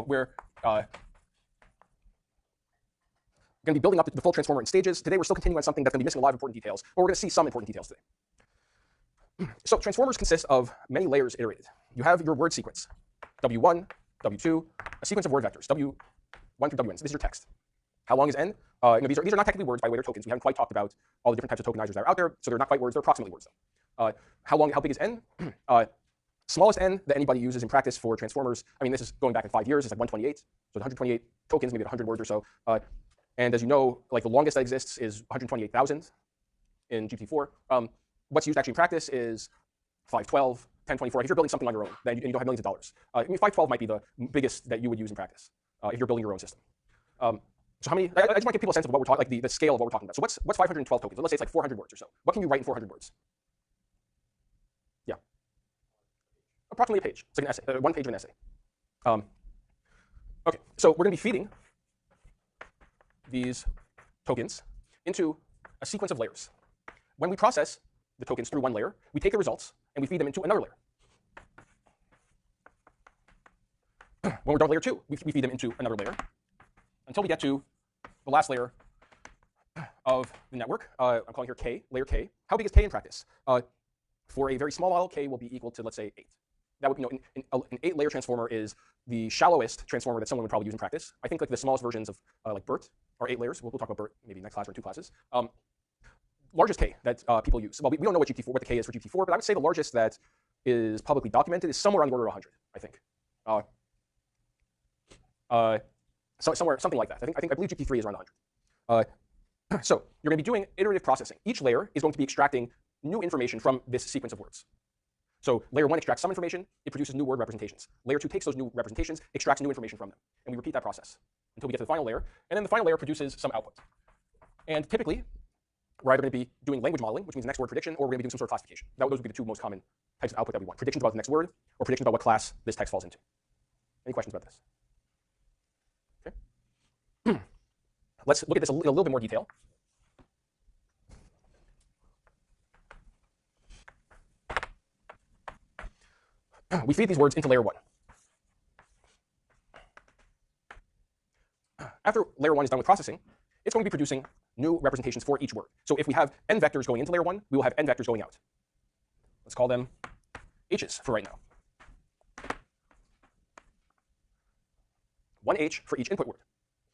we're going to be building up the full transformer in stages. Today, we're still continuing on something that's going to be missing a lot of important details, but we're going to see some important details today. So transformers consist of many layers iterated. You have your word sequence, W1, W2, a sequence of word vectors, W1 through Wn. So this is your text. How long is n? These are not technically words, by the way, they're tokens. We haven't quite talked about all the different types of tokenizers that are out there, so they're not quite words, they're approximately words, though. How big is n? Smallest n that anybody uses in practice for transformers, this is going back in 5 years, it's like 128. So 128 tokens, maybe 100 words or so. And as you know, like the longest that exists is 128,000 in GPT-4. What's used actually in practice is 512, 1024. If you're building something on your own, then you don't have millions of dollars. 512 might be the biggest that you would use in practice if you're building your own system. So how many? I just want to give people a sense of what we're talking, like the scale of what we're talking about. So what's 512 tokens? Let's say it's like 400 words or so. What can you write in 400 words? Yeah, approximately a page. It's like an essay, 1 page of an essay. Okay, so we're going to be feeding these tokens into a sequence of layers. When we process the tokens through one layer, we take the results and we feed them into another layer. When we're done with layer 2, we feed them into another layer until we get to the last layer of the network. I'm calling here K, layer K. How big is K in practice? For a very small model, K will be equal to, let's say, 8. That would, an 8-layer transformer is the shallowest transformer that someone would probably use in practice. I think like the smallest versions of like BERT are 8 layers. We'll talk about BERT maybe next class or in 2 classes. Largest K that people use. Well, we don't know what the K is for GPT-4, but I would say the largest that is publicly documented is somewhere on the order of 100, I think. So something like that. I believe GPT-3 is around 100. So you're going to be doing iterative processing. Each layer is going to be extracting new information from this sequence of words. So layer 1 extracts some information, it produces new word representations. Layer 2 takes those new representations, extracts new information from them. And we repeat that process until we get to the final layer. And then the final layer produces some output. And typically, we're either going to be doing language modeling, which means next word prediction, or we're going to be doing some sort of classification. Those would be the 2 most common types of output that we want. Predictions about the next word, or predictions about what class this text falls into. Any questions about this? Okay. Let's look at this in a little bit more detail. We feed these words into layer 1. After layer 1 is done with processing, it's going to be producing new representations for each word. So if we have n vectors going into layer 1, we will have n vectors going out. Let's call them h's for right now. 1 h for each input word.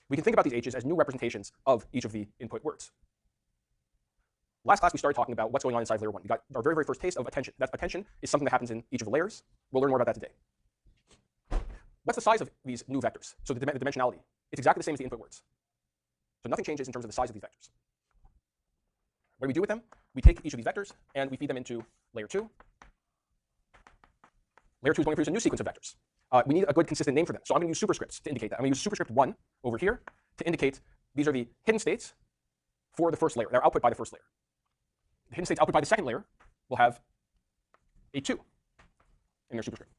We can think about these h's as new representations of each of the input words. Last class, we started talking about what's going on inside layer 1. We got our very, very first taste of attention. That attention is something that happens in each of the layers. We'll learn more about that today. What's the size of these new vectors? So the dimensionality. It's exactly the same as the input words. So nothing changes in terms of the size of these vectors. What do we do with them? We take each of these vectors and we feed them into layer 2. Layer 2 is going to produce a new sequence of vectors. We need a good consistent name for them. So I'm going to use superscripts to indicate that. I'm going to use superscript 1 over here to indicate these are the hidden states for the first layer. They're output by the first layer. The hidden states output by the second layer will have a 2 in their superscript.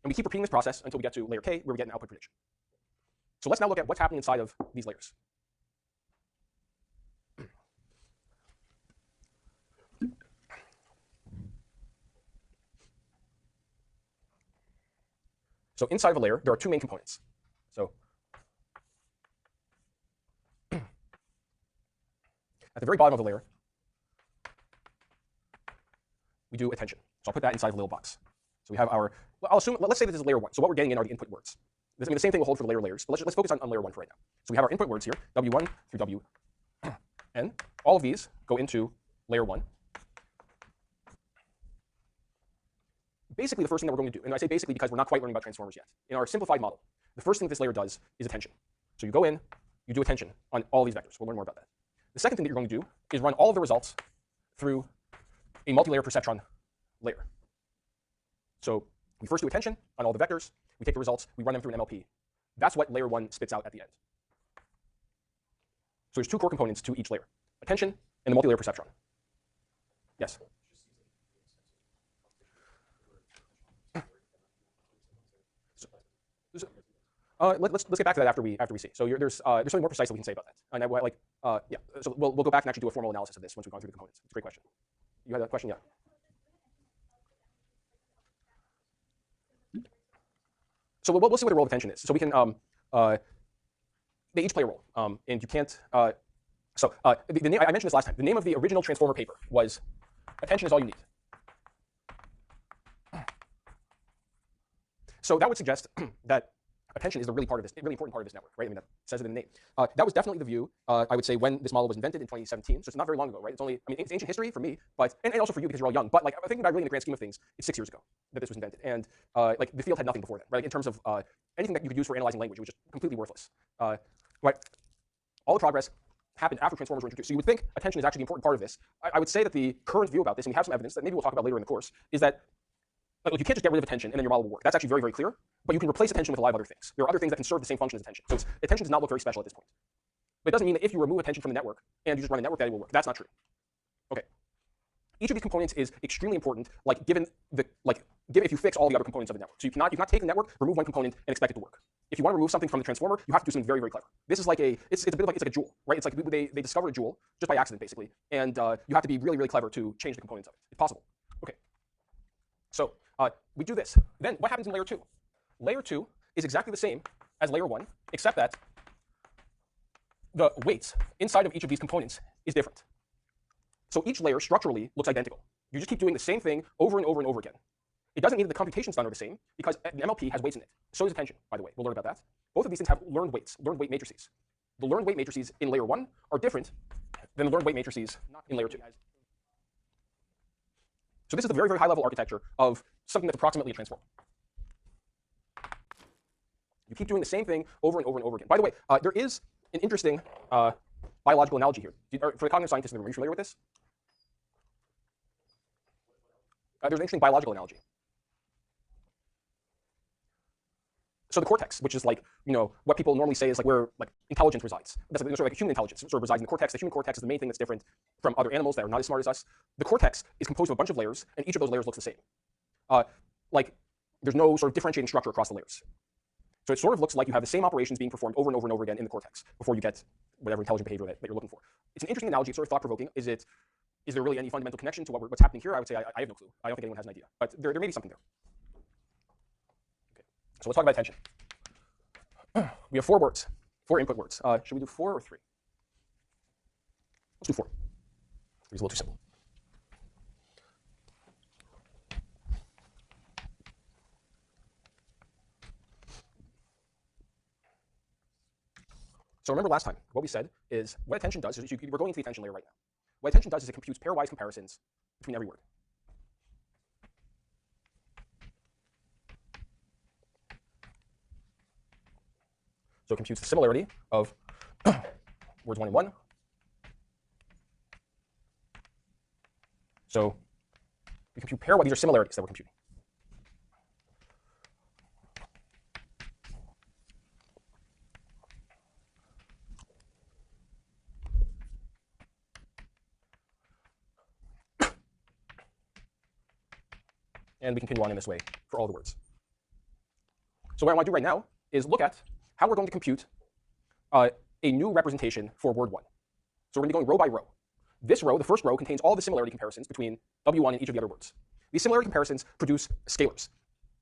And we keep repeating this process until we get to layer K, where we get an output prediction. So let's now look at what's happening inside of these layers. So inside of a layer, there are 2 main components. So at the very bottom of the layer, we do attention. So I'll put that inside of a little box. So we have our, let's say this is layer 1. So what we're getting in are the input words. The same thing will hold for the layers, but let's focus on layer 1 for right now. So we have our input words here, W1 through Wn. All of these go into layer 1. Basically, the first thing that we're going to do, and I say basically because we're not quite learning about transformers yet, in our simplified model, the first thing this layer does is attention. So you go in, you do attention on all these vectors. We'll learn more about that. The second thing that you're going to do is run all of the results through a multi-layer perceptron layer. So we first do attention on all the vectors. We take the results. We run them through an MLP. That's what layer 1 spits out at the end. So there's 2 core components to each layer, attention and the multi-layer perceptron. Yes? Let's get back to that after we see. So there's something more precise that we can say about that. And yeah. So we'll go back and actually do a formal analysis of this once we've gone through the components. It's a great question. You had a question, yeah? So we'll see what the role of attention is. So we can, they each play a role, and you can't, the name, I mentioned this last time. The name of the original transformer paper was "Attention is all you need." So that would suggest that attention is a really important part of this network, right? I mean, that says it in the name. That was definitely the view, I would say, when this model was invented in 2017. So it's not very long ago, right? It's only, I mean, it's ancient history for me, but and also for you because you're all young. But like, thinking about really in the grand scheme of things, it's 6 years ago that this was invented, and like the field had nothing before then, right? Like, in terms of anything that you could use for analyzing language, it was just completely worthless. Right? All the progress happened after transformers were introduced. So you would think attention is actually the important part of this. I would say that the current view about this, and we have some evidence that maybe we'll talk about later in the course, is that like, you can't just get rid of attention and then your model will work. That's actually very, very clear. But you can replace attention with a lot of other things. There are other things that can serve the same function as attention. So attention does not look very special at this point. But it doesn't mean that if you remove attention from the network and you just run a network that it will work. That's not true. Okay. Each of these components is extremely important. Like if you fix all the other components of the network. So you cannot take the network, remove one component, and expect it to work. If you want to remove something from the transformer, you have to do something very, very clever. This is like it's a bit like, it's like a jewel, right? It's like they discovered a jewel just by accident, basically, and you have to be really, really clever to change the components of it. It's possible. Okay. So we do this. Then what happens in layer 2? Layer 2 is exactly the same as layer 1, except that the weight inside of each of these components is different. So each layer structurally looks identical. You just keep doing the same thing over and over and over again. It doesn't mean that the computations done are the same, because the MLP has weights in it. So does attention, by the way. We'll learn about that. Both of these things have learned weights, learned weight matrices. The learned weight matrices in layer 1 are different than the learned weight matrices in layer 2. So this is the very, very high-level architecture of something that's approximately a transformer. You keep doing the same thing over and over and over again. By the way, there is an interesting biological analogy here. For the cognitive scientists in the room, are you familiar with this? There's an interesting biological analogy. So the cortex, which is like, what people normally say is like where like intelligence resides. That's sort of like human intelligence sort of resides in the cortex. The human cortex is the main thing that's different from other animals that are not as smart as us. The cortex is composed of a bunch of layers, and each of those layers looks the same. Like there's no sort of differentiating structure across the layers. So it sort of looks like you have the same operations being performed over and over and over again in the cortex before you get whatever intelligent behavior that you're looking for. It's an interesting analogy. It's sort of thought-provoking. Is there really any fundamental connection to what's happening here? I would say I have no clue. I don't think anyone has an idea. But there may be something there. Okay. So let's talk about attention. We have 4 words, 4 input words. Should we do 4 or 3? Let's do 4. 3 is a little too simple. So remember last time, what we said is what attention does is we're going into the attention layer right now. What attention does is it computes pairwise comparisons between every word. So it computes the similarity of words 1 and 1. So we compute pairwise. These are similarities that we're computing. And we continue on in this way for all the words. So what I want to do right now is look at how we're going to compute a new representation for word 1. So we're going to be going row by row. This row, the first row, contains all the similarity comparisons between W1 and each of the other words. These similarity comparisons produce scalars. So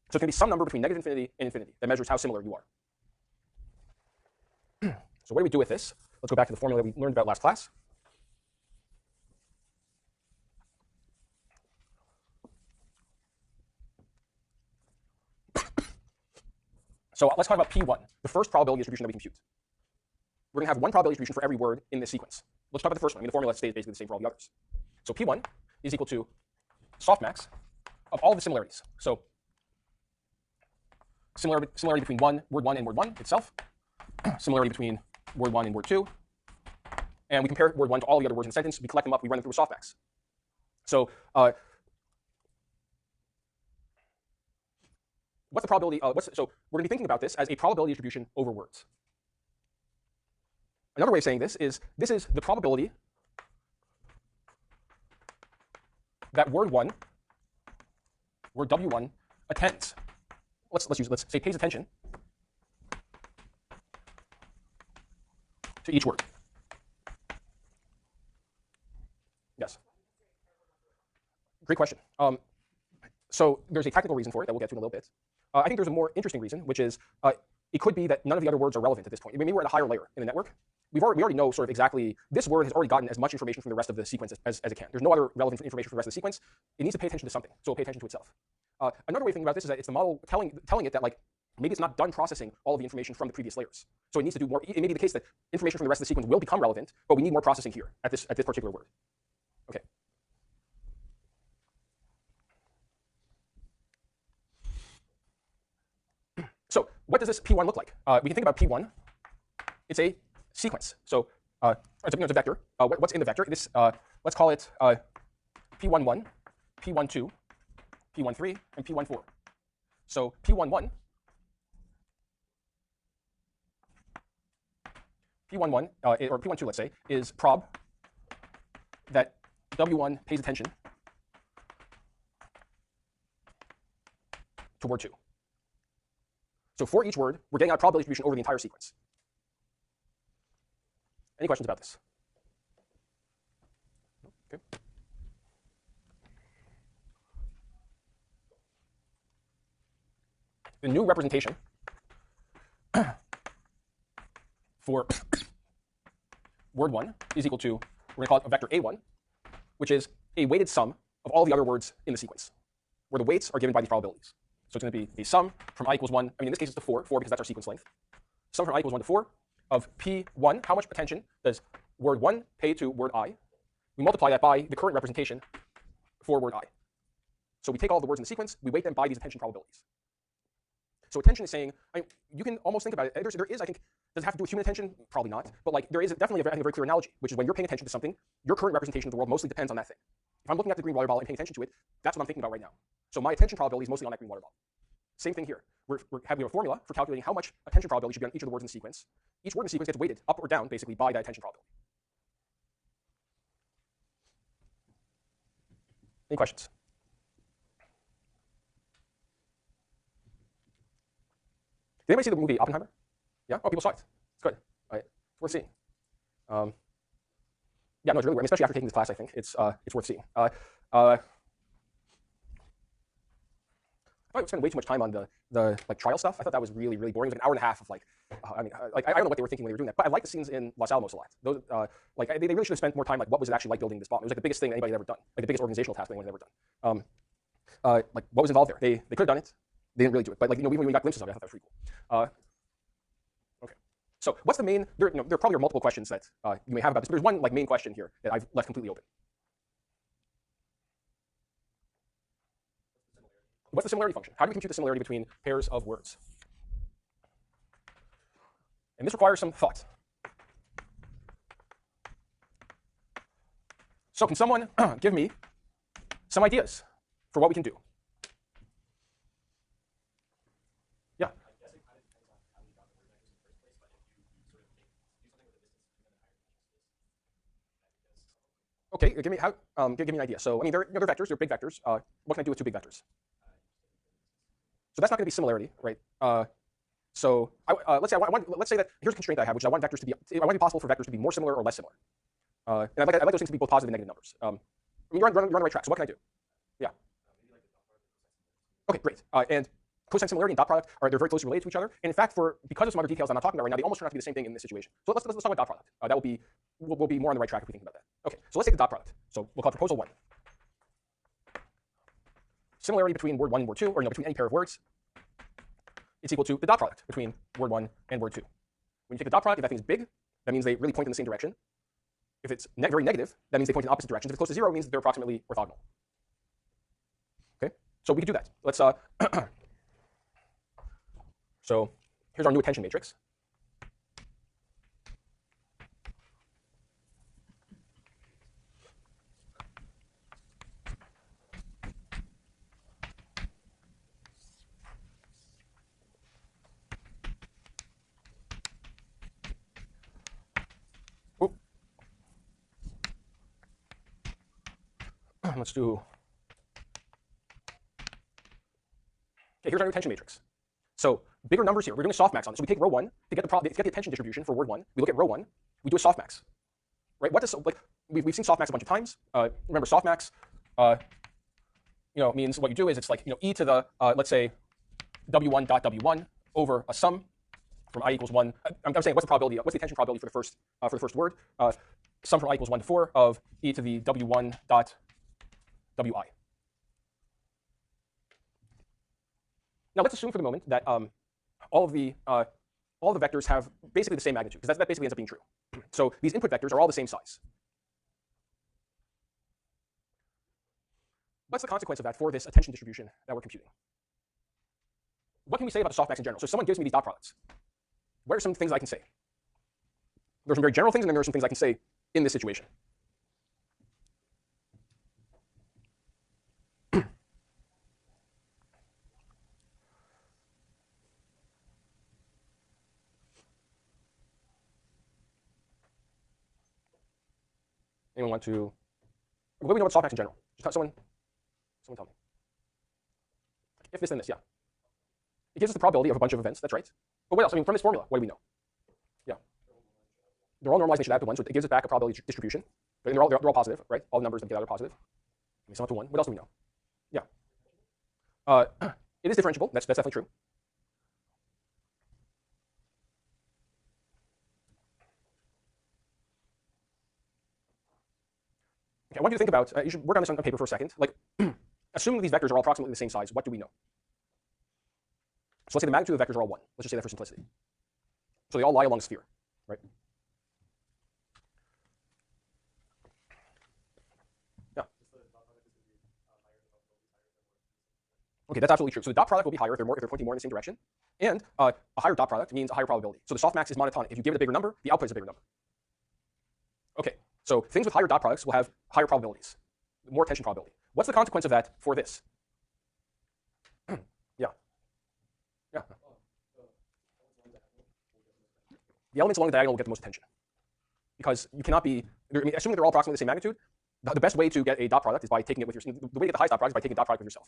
it's going to be some number between -infinity and infinity that measures how similar you are. So what do we do with this? Let's go back to the formula we learned about last class. So let's talk about P1, the first probability distribution that we compute. We're going to have one probability distribution for every word in this sequence. Let's talk about the first one. I mean, the formula stays basically the same for all the others. So P1 is equal to softmax of all the similarities. So similarity between word 1 and word 1 itself, similarity between word 1 and word 2, and we compare word 1 to all the other words in the sentence. We collect them up. We run them through a softmax. So what's the probability? So we're going to be thinking about this as a probability distribution over words. Another way of saying this is the probability that word W1 attends. Let's say pays attention to each word. Yes. Great question. So there's a technical reason for it that we'll get to in a little bit. I think there's a more interesting reason, which is it could be that none of the other words are relevant at this point. Maybe we're at a higher layer in the network. We already know sort of exactly, this word has already gotten as much information from the rest of the sequence as it can. There's no other relevant information from the rest of the sequence. It needs to pay attention to something, so it'll pay attention to itself. Another way of thinking about this is that it's the model telling it that, like, maybe it's not done processing all of the information from the previous layers. So it needs to do more. It may be the case that information from the rest of the sequence will become relevant, but we need more processing here at this particular word. Okay. So what does this P1 look like? We can think about P1. It's a sequence. So it's a vector. What's in the vector? This let's call it P11, P12, P13, and P14. So P11, or P12, let's say, is prob that W1 pays attention to word 2. So for each word, we're getting out a probability distribution over the entire sequence. Any questions about this? Okay. The new representation for word 1 is equal to, we're going to call it a vector A1, which is a weighted sum of all the other words in the sequence, where the weights are given by these probabilities. So it's going to be a sum from I equals 1. I mean, in this case, it's to 4 because that's our sequence length. Sum from I equals 1 to 4 of P1. How much attention does word 1 pay to word I? We multiply that by the current representation for word I. So we take all the words in the sequence, we weight them by these attention probabilities. So attention is saying, I mean, you can almost think about it. There is, I think, does it have to do with human attention? Probably not. But like, there is definitely, I think, a very clear analogy, which is when you're paying attention to something, your current representation of the world mostly depends on that thing. If I'm looking at the green water bottle and paying attention to it, that's what I'm thinking about right now. So my attention probability is mostly on that green water bottle. Same thing here. We have a formula for calculating how much attention probability should be on each of the words in the sequence. Each word in the sequence gets weighted up or down, basically, by that attention probability. Any questions? Did anybody see the movie Oppenheimer? Yeah? Oh, people saw it. It's good. All right. It's worth seeing. Yeah, no, it's really, I mean, especially after taking this class, I think it's worth seeing. I spent way too much time on the like trial stuff. I thought that was really, really boring. It was like an hour and a half of like, I mean, like I don't know what they were thinking when they were doing that, but I like the scenes in Los Alamos a lot. Those, like they really should have spent more time like what was it actually like building this bomb. It was like the biggest thing anybody had ever done, like the biggest organizational task anyone had ever done. Like what was involved there? They could have done it. They didn't really do it, but like, you know, even when we got glimpses of it, I thought that was pretty cool. Okay, so what's the main? There probably are multiple questions that you may have about this, but there's one like main question here that I've left completely open. What's the similarity function? How do we compute the similarity between pairs of words? And this requires some thought. So can someone give me some ideas for what we can do? Yeah. Okay, give me an idea. So I mean, they're vectors. They're big vectors. What can I do with two big vectors? So that's not going to be similarity, right? So let's say that here's a constraint I have, which is I want it to be possible for vectors to be more similar or less similar. And I'd like those things to be both positive and negative numbers. I mean, you're on the right track. So what can I do? Yeah. Okay, great. And cosine similarity and dot product they're very closely related to each other. And in fact, because of some other details I'm not talking about right now, they almost turn out to be the same thing in this situation. So let's talk about dot product. That will be more on the right track if we think about that. Okay, so let's take the dot product. So we'll call it proposal 1. Similarity between word 1 and word 2, or between any pair of words, it's equal to the dot product between word 1 and word 2. When you take the dot product, if that thing is big, that means they really point in the same direction. If it's very negative, that means they point in opposite directions. If it's close to 0, it means they're approximately orthogonal. Okay, so we can do that. Let's so here's our new attention matrix. Let's do. Okay, here's our new attention matrix. So bigger numbers here. We're doing a softmax on this. So we take row 1 to get the attention distribution for word 1. We look at row 1. We do a softmax. Right? What does like we've seen softmax a bunch of times. Remember softmax. means what you do is it's like e to the let's say w1 dot w1 over a sum from I equals 1. I'm saying what's the attention probability for the first word? Sum from I equals 1 to 4 of e to the w1 dot wi. Now let's assume for the moment that all of the vectors have basically the same magnitude, because that basically ends up being true. So these input vectors are all the same size. What's the consequence of that for this attention distribution that we're computing? What can we say about the softmax in general? So someone gives me these dot products. What are some things I can say? There are some very general things, and then there are some things I can say in this situation. Anyone want to? What do we know about softmax in general? Just someone tell me. If this, then this, yeah. It gives us the probability of a bunch of events. That's right. But what else? I mean, from this formula, what do we know? Yeah. They're all normalized nature to 1, so it gives us back a probability distribution. And they're all positive, right? All the numbers that get out are positive. We sum up to 1. What else do we know? Yeah. It is differentiable. That's definitely true. Okay, I want you to think about, you should work on this on paper for a second. Like, assuming these vectors are all approximately the same size, what do we know? So let's say the magnitude of the vectors are all 1. Let's just say that for simplicity. So they all lie along a sphere, right? Yeah. Okay, that's absolutely true. So the dot product will be higher if they're pointing more in the same direction. And a higher dot product means a higher probability. So the softmax is monotonic. If you give it a bigger number, the output is a bigger number. Okay, so things with higher dot products will have higher probabilities, more attention probability. What's the consequence of that for this? Yeah. Yeah. The elements along the diagonal will get the most attention. Because you cannot be, assuming they're all approximately the same magnitude, the best way to get a dot product is by taking it with your, the way to get the highest dot product is by taking a dot product with yourself.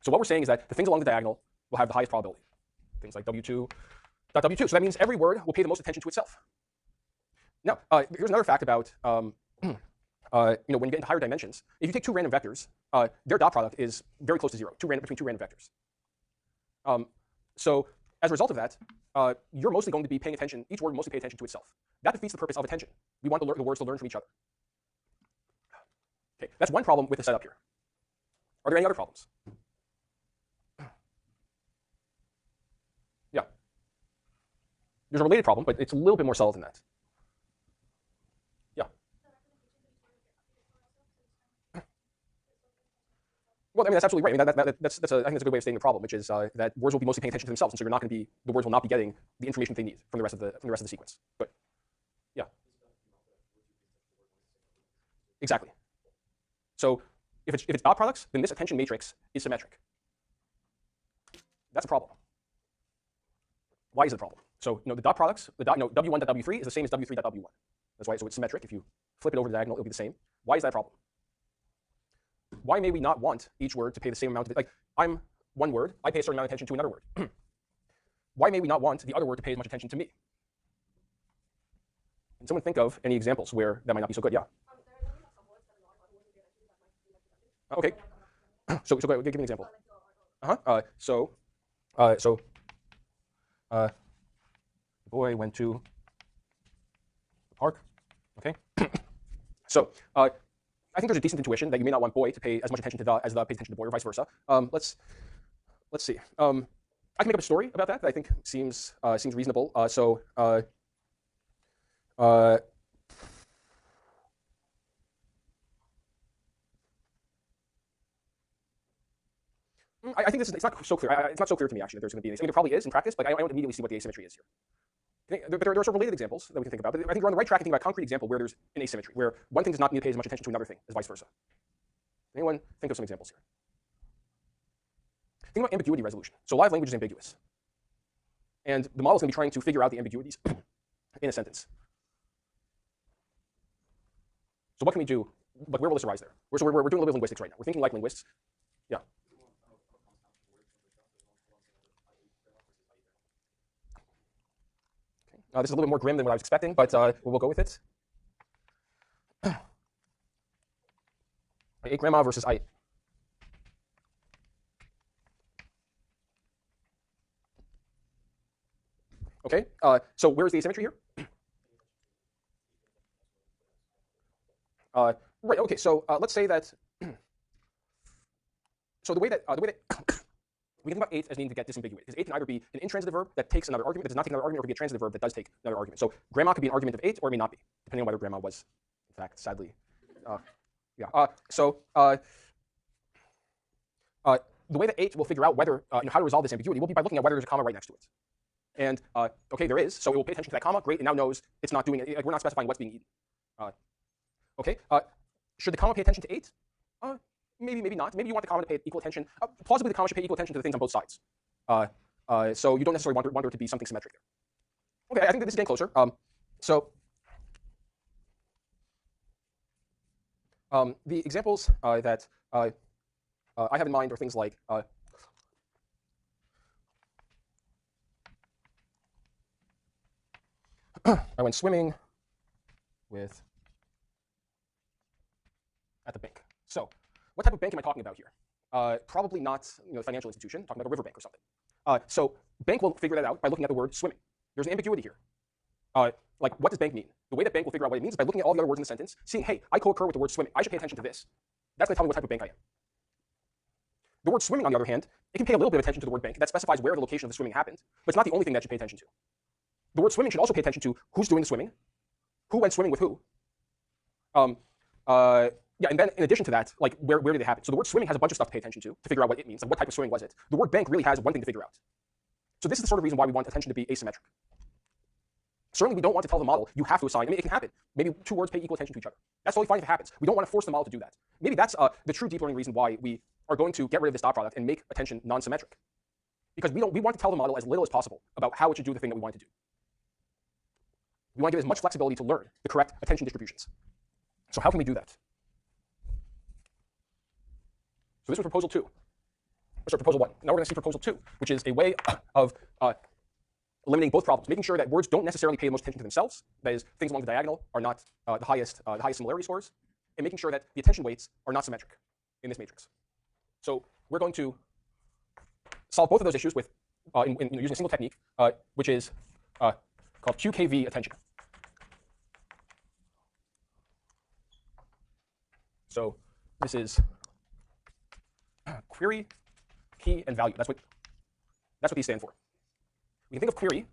So what we're saying is that the things along the diagonal will have the highest probability. Things like w2 dot w2. So that means every word will pay the most attention to itself. Now, here's another fact about when you get into higher dimensions. If you take two random vectors, their dot product is very close to 0, between two random vectors. So as a result of that, you're mostly going to be paying attention, each word will mostly pay attention to itself. That defeats the purpose of attention. We want the words to learn from each other. Okay, that's one problem with the setup here. Are there any other problems? Yeah. There's a related problem, but it's a little bit more subtle than that. Yeah. Well, I mean, that's absolutely right. I mean, I think that's a good way of stating the problem, which is that words will be mostly paying attention to themselves, and so you're not going to be, the words will not be getting the information they need from the rest of the sequence. But yeah, exactly. So if it's dot products, then this attention matrix is symmetric. That's a problem. Why is it a problem? So the dot products, w1.w3 is the same as w3.w1. That's why. So it's symmetric. If you flip it over the diagonal, it'll be the same. Why is that a problem? Why may we not want each word to pay the same amount of, like, I'm one word, I pay a certain amount of attention to another word. Why may we not want the other word to pay as much attention to me? Can someone think of any examples where that might not be so good? Yeah. Okay. So go ahead, give me an example. The boy went to the park. Okay. So I think there's a decent intuition that you may not want boy to pay as much attention to the as the pays attention to boy, or vice versa. Let's see. I can make up a story about that I think seems reasonable. I think it's not so clear. It's not so clear to me actually that there's going to be. I mean, it probably is in practice, but I don't immediately see what the asymmetry is here. But there are some related examples that we can think about. But I think we're on the right track to think about a concrete example where there's an asymmetry, where one thing does not need to pay as much attention to another thing as vice versa. Anyone think of some examples here? Think about ambiguity resolution. So live language is ambiguous. And the model is going to be trying to figure out the ambiguities in a sentence. So what can we do? But where will this arise there? So we're doing a little bit of linguistics right now. We're thinking like linguists. Yeah. This is a little bit more grim than what I was expecting, but we'll go with it. I ate grandma versus I Okay, so where's the asymmetry here? Right. Okay. So let's say that. So the way that we think about 8 as needing to get disambiguated, because 8 can either be an intransitive verb that takes another argument that does not take another argument, or it could be a transitive verb that does take another argument. So grandma could be an argument of 8, or it may not be, depending on whether grandma was, in fact, sadly, yeah. The way that 8 will figure out whether how to resolve this ambiguity will be by looking at whether there's a comma right next to it. And okay, there is. So it will pay attention to that comma. Great. It now knows it's not doing it. Like, we're not specifying what's being eaten. Okay. Should the comma pay attention to 8? Maybe, maybe not. Maybe you want the comma to pay equal attention. Plausibly, the comma should pay equal attention to the things on both sides. So you don't necessarily want there to be something symmetric there. Okay, I think that this is getting closer. The examples that I have in mind are things like I went swimming at the bank. So what type of bank am I talking about here? Probably not a financial institution. I'm talking about a riverbank or something. So bank will figure that out by looking at the word swimming. There's an ambiguity here. Like, what does bank mean? The way that bank will figure out what it means is by looking at all the other words in the sentence, seeing, hey, I co-occur with the word swimming. I should pay attention to this. That's going to tell me what type of bank I am. The word swimming, on the other hand, it can pay a little bit of attention to the word bank. That specifies where the location of the swimming happened, but it's not the only thing that should pay attention to. The word swimming should also pay attention to who's doing the swimming, who went swimming with who. Yeah, and then in addition to that, like, where did it happen? So the word swimming has a bunch of stuff to pay attention to figure out what it means, and what type of swimming was it. The word bank really has one thing to figure out. So this is the sort of reason why we want attention to be asymmetric. Certainly, we don't want to tell the model you have to assign. I mean, it can happen. Maybe 2 words pay equal attention to each other. That's totally fine if it happens. We don't want to force the model to do that. Maybe that's the true deep learning reason why we are going to get rid of this dot product and make attention non-symmetric. Because we want to tell the model as little as possible about how it should do the thing that we want it to do. We want to give it as much flexibility to learn the correct attention distributions. So how can we do that? So this was proposal 2. Sorry, proposal 1. Now we're going to see proposal 2, which is a way of eliminating both problems, making sure that words don't necessarily pay the most attention to themselves. That is, things along the diagonal are not the highest similarity scores, and making sure that the attention weights are not symmetric in this matrix. So we're going to solve both of those issues with using a single technique, which is called QKV attention. So this is query, key, and value. That's what these stand for. We can think of query.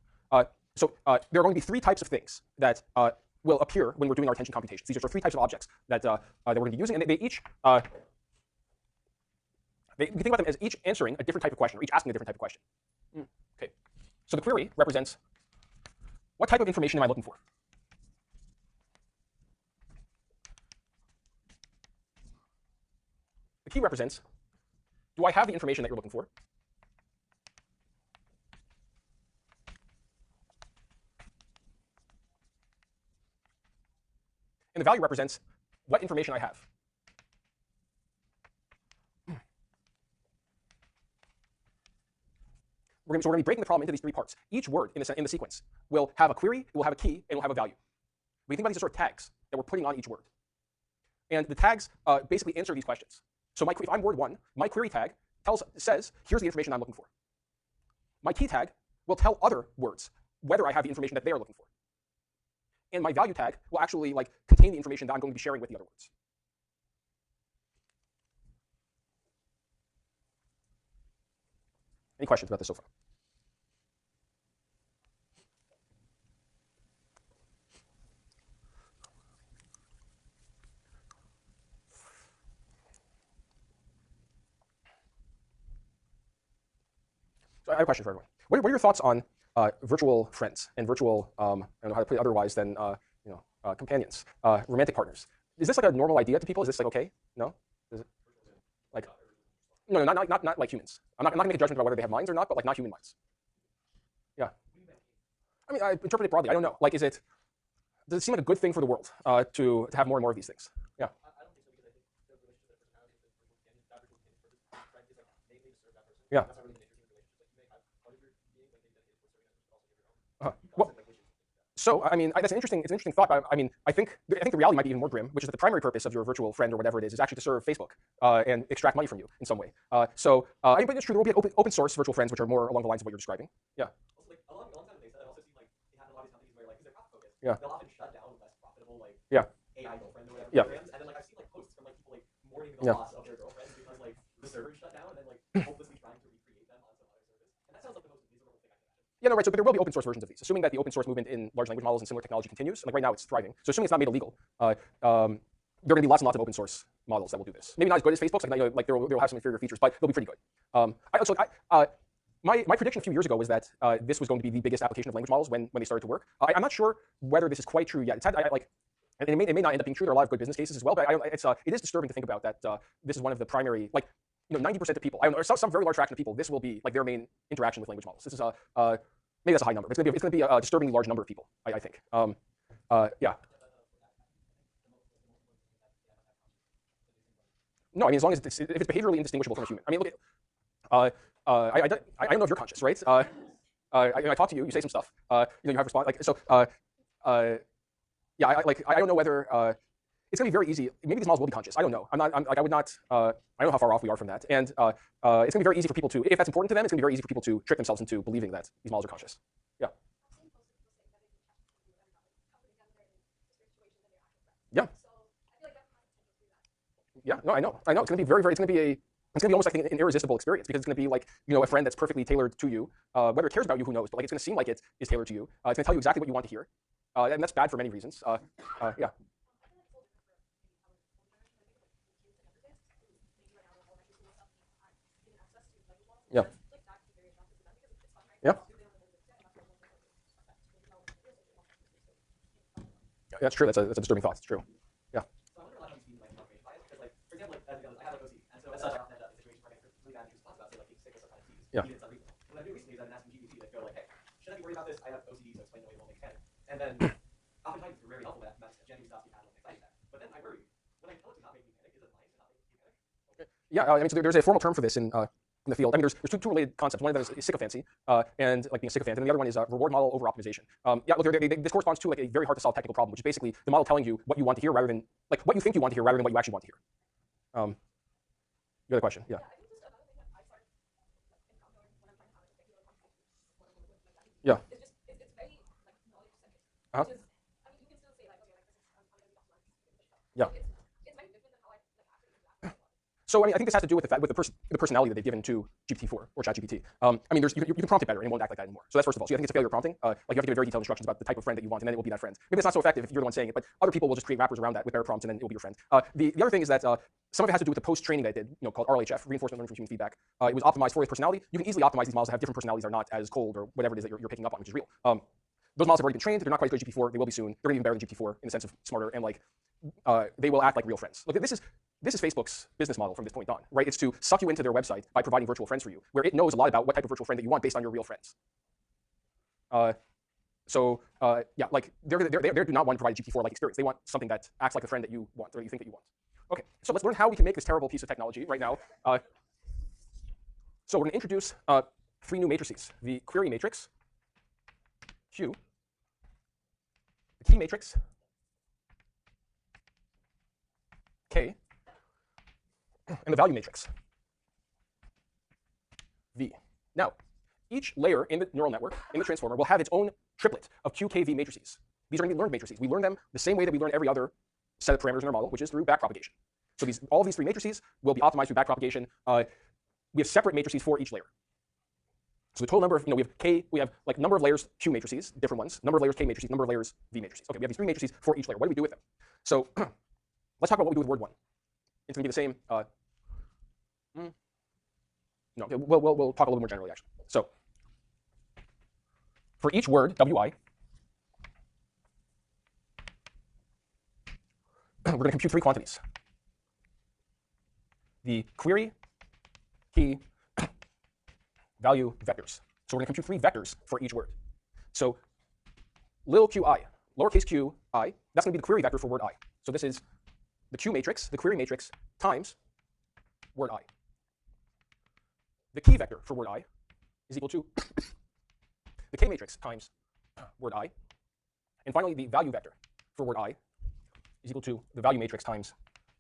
So there are going to be 3 types of things that will appear when we're doing our attention computations. These are 3 types of objects that we're going to be using, and they each we can think about them as each answering a different type of question, or each asking a different type of question. Okay. So the query represents what type of information am I looking for? The key represents, do I have the information that you're looking for? And the value represents what information I have. So we're going to be breaking the problem into these 3 parts. Each word in the sequence will have a query, it will have a key, and it will have a value. We think about these as sort of tags that we're putting on each word. And the tags basically answer these questions. So if I'm word 1, my query tag says, here's the information I'm looking for. My key tag will tell other words whether I have the information that they are looking for. And my value tag will actually contain the information that I'm going to be sharing with the other words. Any questions about this so far? So I have a question for everyone. What are your thoughts on virtual friends and virtual, I don't know how to put it otherwise than companions, romantic partners? Is this like a normal idea to people? Is this like okay? No? Is it like no, not like humans. I'm not going to make a judgment about whether they have minds or not, but like not human minds. Yeah. I mean, I interpret it broadly. I don't know. Like, does it seem like a good thing for the world to have more and more of these things? Yeah. I don't think so, because I think the relationship that personality is that virtual is like they serve that person. Yeah. That's not really an interesting relationship. Like, you may have part of your being, but they dedicate to serving that person, also give your own. Well, so I mean, that's an interesting thought. But I mean, I think the reality might be even more grim, which is that the primary purpose of your virtual friend or whatever it is actually to serve Facebook and extract money from you in some way. I mean, but it's true. There will be open source virtual friends, which are more along the lines of what you're describing. Yeah. Also, like, a long time they said, I also see Yeah. they'll often shut down less profitable like Yeah. AI girlfriend or whatever Yeah. programs, and then like I've seen like posts from like people like mourning the Yeah. loss of their girlfriends because like the servers shut down and then like hopelessly trying to recreate them on some other service. And that sounds like the most miserable thing I can imagine. Yeah, no, right. So, but there will be open source versions of these, assuming that the open source movement in large language models and similar technology continues. And like right now, it's thriving. So, assuming it's not made illegal, there are going to be lots and lots of open source models that will do this. Maybe not as good as Facebook's, like, like they'll have some inferior features, but they'll be pretty good. My prediction a few years ago was that this was going to be the biggest application of language models when they started to work. I'm not sure whether this is quite true yet. And it may not end up being true. There are a lot of good business cases as well, but it is disturbing to think about that this is one of the primary, 90% of people, or some very large fraction of people, this will be like their main interaction with language models. This is maybe that's a high number. It's going to be a disturbingly large number of people, I think. Yeah. No, I mean, as long as if it's behaviorally indistinguishable from a human. I mean, look at, I don't know if you're conscious, right? I talk to you, you say some stuff, you have response, yeah, I don't know whether it's going to be very easy. Maybe these models will be conscious. I don't know. I don't know how far off we are from that. And it's going to be very easy for people to, if that's important to them, it's going to be very easy for people to trick themselves into believing that these models are conscious. Yeah. Yeah. Yeah. No, I know. It's going to be it's going to be almost like an irresistible experience because it's going to be like, a friend that's perfectly tailored to you. Whether it cares about you, who knows? But like, it's going to seem like it is tailored to you. It's going to tell you exactly what you want to hear. And that's bad for many reasons. Yeah. Yeah. Yeah. That's true. That's a disturbing thought. It's true. Yeah. So I wonder a lot how you see like confirmation bias because like for example like I have like OCD and so as such I often end up in situations where I get really bad news about say like being sick or some kind of disease. Yeah. Even it's unreasonable. What I do recently is I've been asking GPT like go like, hey, should I be worried about this? I have OCD, so explain the way it won't make sense. And then oftentimes it's very helpful that genuinely stops me having anxiety attack. But then I worry when I tell it to not make me panic, is it lying to not make me panic? Yeah. I mean, so there's a formal term for this in the field. I mean, there's two related concepts. One of them is sycophancy, and like being a sycophant, and the other one is reward model over optimization. Yeah, look, this corresponds to like a very hard to solve technical problem, which is basically the model telling you what you want to hear rather than like what you think you want to hear rather than what you actually want to hear. Your other question, yeah. Yeah. Uh-huh. Yeah. So I mean, I think this has to do with the personality that they've given to GPT-4 or ChatGPT. I mean, you can prompt it better and it won't act like that anymore. So that's first of all. So I think it's a failure of prompting. Like you have to give very detailed instructions about the type of friend that you want, and then it will be that friend. Maybe it's not so effective if you're the one saying it, but other people will just create wrappers around that with better prompts, and then it will be your friend. The other thing is that some of it has to do with the post-training that I did, called RLHF, reinforcement learning from human feedback. It was optimized for its personality. You can easily optimize these models to have different personalities that are not as cold or whatever it is that you're picking up on, which is real. Those models have already been trained. They're not quite as good as GPT-4. They will be soon. They're going to be better than GPT-4 in the sense of smarter and like they will act like real friends. Look, this is Facebook's business model from this point on, right? It's to suck you into their website by providing virtual friends for you, where it knows a lot about what type of virtual friend that you want based on your real friends. Yeah, like they do not want to provide a GPT-4 like experience. They want something that acts like the friend that you want or you think that you want. Okay, so let's learn how we can make this terrible piece of technology right now. So we're going to introduce 3 new matrices: the query matrix, Q, the key matrix, K, and the value matrix, V. Now, each layer in the neural network, in the transformer, will have its own triplet of QKV matrices. These are going to be learned matrices. We learn them the same way that we learn every other set of parameters in our model, which is through backpropagation. So all of these 3 matrices will be optimized through backpropagation. We have separate matrices for each layer. So the total number of, we have K, we have like number of layers Q matrices, different ones, number of layers K matrices, number of layers V matrices. Okay, we have these 3 matrices for each layer. What do we do with them? So let's talk about what we do with word 1. It's going to be the same. No, we'll talk a little more generally, actually. So for each word, WI, we're going to compute 3 quantities: the query, key, value vectors. So we're going to compute 3 vectors for each word. So little qi, lowercase q I, that's going to be the query vector for word I. So this is the Q matrix, the query matrix, times word I. The key vector for word I is equal to the K matrix times word I. And finally, the value vector for word I is equal to the value matrix times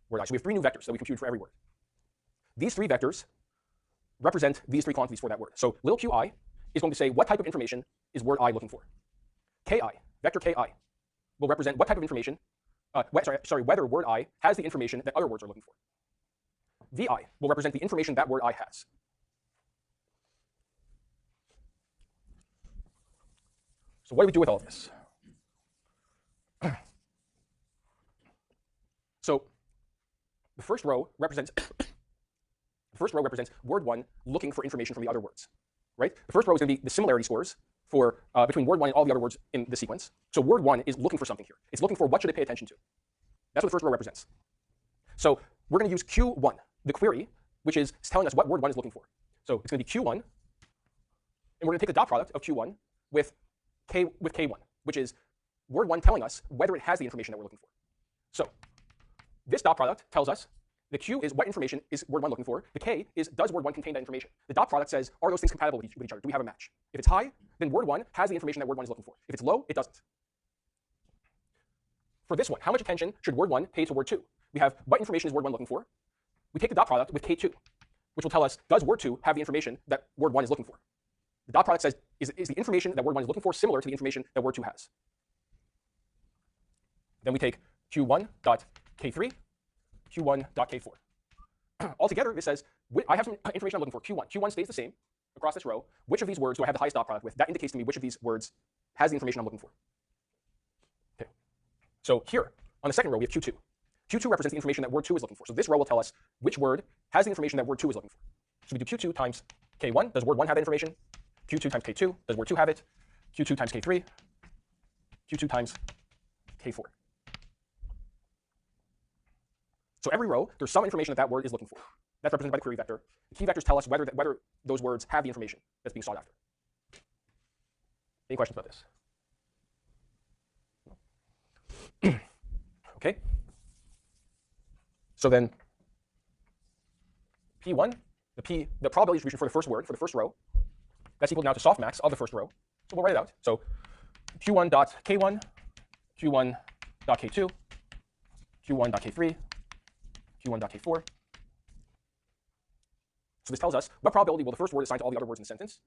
word I. So we have 3 new vectors that we compute for every word. These 3 vectors represent these 3 quantities for that word. So little qi is going to say what type of information is word I looking for. Ki, vector ki, will represent what type of information, whether word I has the information that other words are looking for. Vi will represent the information that word I has. So what do we do with all of this? So the first row represents word 1 looking for information from the other words, right? The first row is going to be the similarity scores for between word 1 and all the other words in the sequence. So word 1 is looking for something here. It's looking for what should it pay attention to. That's what the first row represents. So we're going to use Q1, the query, which is telling us what word 1 is looking for. So it's going to be Q1, and we're going to take the dot product of Q1 with K1, which is word 1 telling us whether it has the information that we're looking for. So this dot product tells us the Q is what information is word 1 looking for. The K is does word 1 contain that information. The dot product says, are those things compatible with each other? Do we have a match? If it's high, then word 1 has the information that word 1 is looking for. If it's low, it doesn't. For this one, how much attention should word 1 pay to word 2? We have what information is word 1 looking for. We take the dot product with K2, which will tell us, does word 2 have the information that word 1 is looking for? The dot product says, is the information that word 1 is looking for similar to the information that word 2 has? Then we take Q1.K3, Q1.K4. Altogether, this says, I have some information I'm looking for, Q1. Q1 stays the same across this row. Which of these words do I have the highest dot product with? That indicates to me which of these words has the information I'm looking for. Okay. So here, on the second row, we have Q2. Q2 represents the information that word 2 is looking for. So this row will tell us which word has the information that word 2 is looking for. So we do Q2 times K1. Does word 1 have that information? Q2 times K2. Does word 2 have it? Q2 times K3. Q2 times K4. So every row, there's some information that word is looking for. That's represented by the query vector. The key vectors tell us whether those words have the information that's being sought after. Any questions about this? Okay. So then P1, the probability distribution for the first word, for the first row, that's equal now to softmax of the first row. So we'll write it out. So Q1.K1, Q1.K2, Q1.K3, Q1.K4. So this tells us what probability will the first word assign to all the other words in the sentence.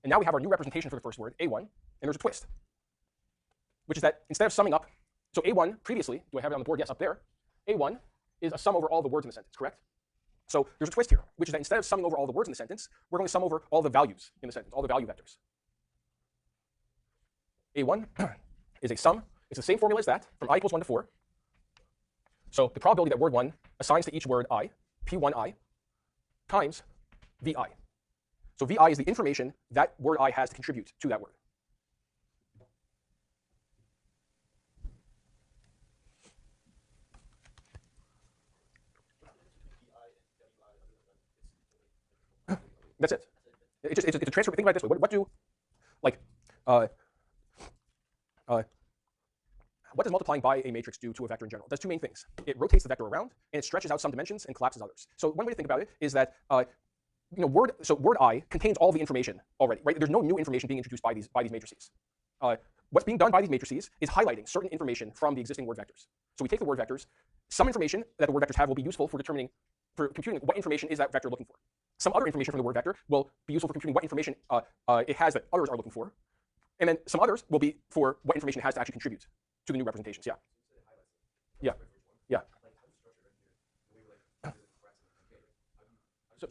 And now we have our new representation for the first word, A1, and there's a twist, which is that instead of summing up, so A1 previously, do I have it on the board? Yes, up there. A1 is a sum over all the words in the sentence, correct? So there's a twist here, which is that instead of summing over all the words in the sentence, we're going to sum over all the values in the sentence, all the value vectors. A1 is a sum. It's the same formula as that, from I equals 1 to 4. So the probability that word 1 assigns to each word I, P1I, times VI. So VI is the information that word I has to contribute to that word. That's it. It's a transfer. Think about it this way. What does multiplying by a matrix do to a vector in general? It does two main things. It rotates the vector around, and it stretches out some dimensions and collapses others. So one way to think about it is that word I contains all the information already, right? There's no new information being introduced by these matrices. What's being done by these matrices is highlighting certain information from the existing word vectors. So we take the word vectors. Some information that the word vectors have will be useful for computing what information is that vector looking for. Some other information from the word vector will be useful for computing what information it has that others are looking for. And then some others will be for what information it has to actually contribute to the new representations. Yeah. Yeah. Yeah. So,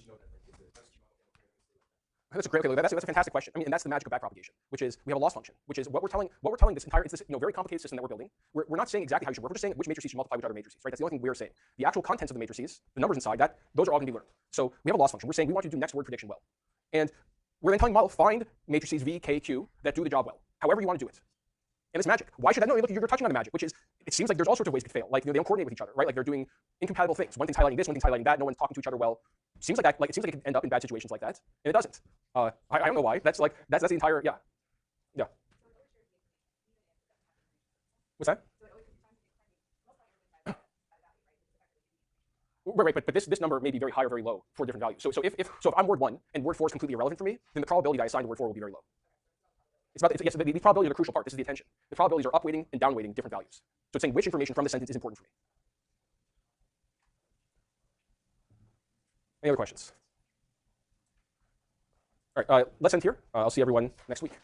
that's a great. Okay, that's a fantastic question. I mean, and that's the magic of backpropagation, which is we have a loss function, which is what we're telling this entire. It's this very complicated system that we're building. We're not saying exactly how you should work. We're just saying which matrices should multiply with other matrices, right? That's the only thing we're saying. The actual contents of the matrices, the numbers inside that, those are all going to be learned. So we have a loss function. We're saying we want you to do next word prediction well, and we're then telling the model find matrices V, K, Q that do the job well, however you want to do it. And it's magic. Why should that? No, look, you're touching on the magic, which is it seems like there's all sorts of ways it could fail. Like they don't coordinate with each other, right? Like they're doing incompatible things. One thing's highlighting this, one thing's highlighting that. No one's talking to each other well. Seems like that. Like it seems like it could end up in bad situations like that, and it doesn't. I don't know why. That's the entire yeah. What's that? Right, but this number may be very high or very low for different values. So if I'm word 1 and word 4 is completely irrelevant for me, then the probability that I assign to word 4 will be very low. Yes, these probabilities are the crucial part. This is the attention. The probabilities are upweighting and downweighting different values. So it's saying which information from the sentence is important for me. Any other questions? All right, let's end here. I'll see everyone next week.